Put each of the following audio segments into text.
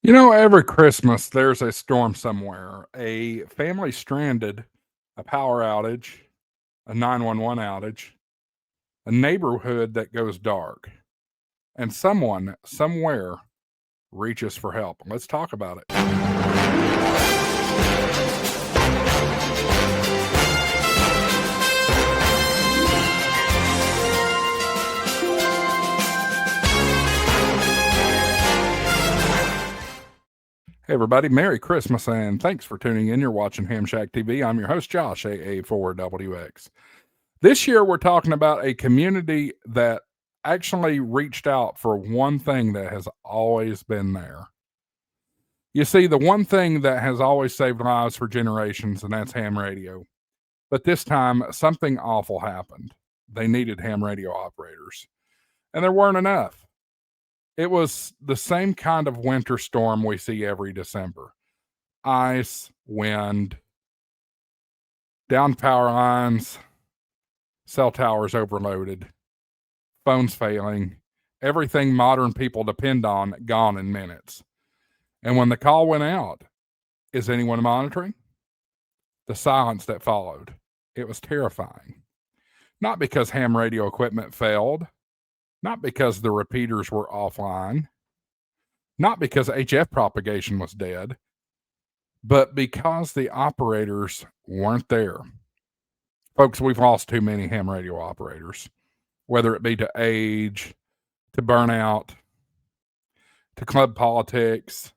You know, every Christmas there's a storm somewhere, a family stranded, a power outage, a 911 outage, a neighborhood that goes dark, and someone somewhere reaches for help. Let's talk about it. Hey, everybody, Merry Christmas and thanks for tuning in. You're watching HamShackTV. I'm your host, Josh, AA4WX. This year, we're talking about a community that actually reached out for one thing that has always been there. You see, the one thing that has always saved lives for generations, and that's ham radio. But this time, something awful happened. They needed ham radio operators, and there weren't enough. It was the same kind of winter storm we see every December. Ice, wind, down power lines, cell towers overloaded, phones failing, everything modern people depend on gone in minutes. And when the call went out, is anyone monitoring? The silence that followed, it was terrifying. Not because ham radio equipment failed, not because the repeaters were offline, not because HF propagation was dead, but because the operators weren't there. Folks, we've lost too many ham radio operators, whether it be to age, to burnout, to club politics,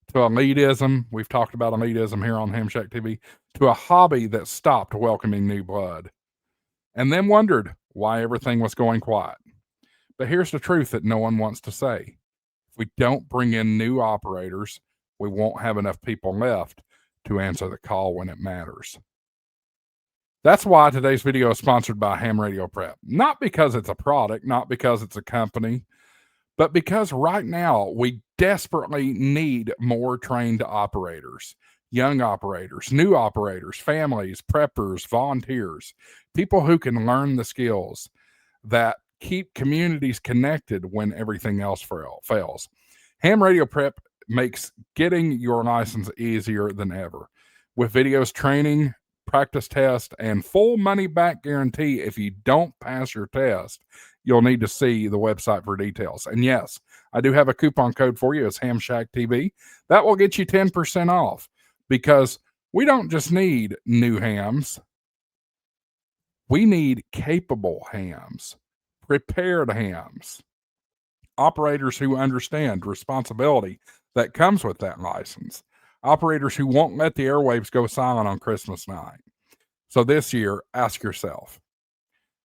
to elitism. We've talked about elitism here on HamShackTV, to a hobby that stopped welcoming new blood and then wondered why everything was going quiet. But here's the truth that no one wants to say. If we don't bring in new operators, we won't have enough people left to answer the call when it matters. That's why today's video is sponsored by Ham Radio Prep. Not because it's a product, not because it's a company, but because right now we desperately need more trained operators, young operators, new operators, families, preppers, volunteers, people who can learn the skills that keep communities connected when everything else fails. Ham Radio Prep makes getting your license easier than ever. With videos, training, practice test, and full money back guarantee if you don't pass your test, you'll need to see the website for details. And yes, I do have a coupon code for you. It's HamShackTV. That will get you 10% off because we don't just need new hams. We need capable hams, prepared hams, operators who understand responsibility that comes with that license, operators who won't let the airwaves go silent on Christmas night. So this year, ask yourself,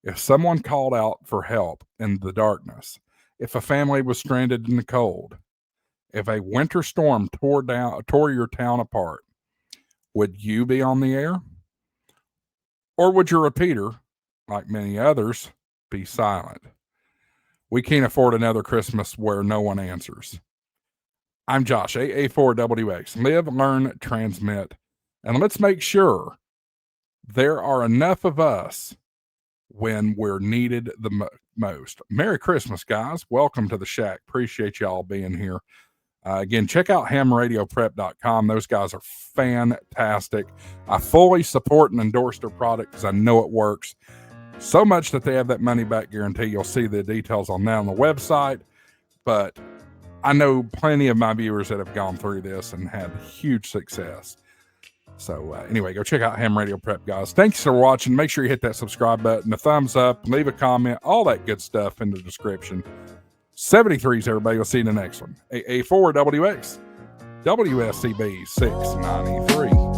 if someone called out for help in the darkness, if a family was stranded in the cold, if a winter storm tore your town apart, would you be on the air? Or would your repeater, like many others, be silent? We can't afford another Christmas where no one answers. I'm Josh, AA4WX. Live, learn, transmit. And let's make sure there are enough of us when we're needed the most. Merry Christmas, guys. Welcome to the Shack. Appreciate y'all being here. Again, check out hamradioprep.com. Those guys are fantastic. I fully support and endorse their product because I know it works so much that they have that money back guarantee. You'll see the details on that on the website. But I know plenty of my viewers that have gone through this and had huge success. So anyway, go check out Ham Radio Prep, guys. Thanks for watching. Make sure you hit that subscribe button, the thumbs up, leave a comment, all that good stuff in the description. 73s, everybody. We'll see you in the next one. AA4WX, WSCB 693.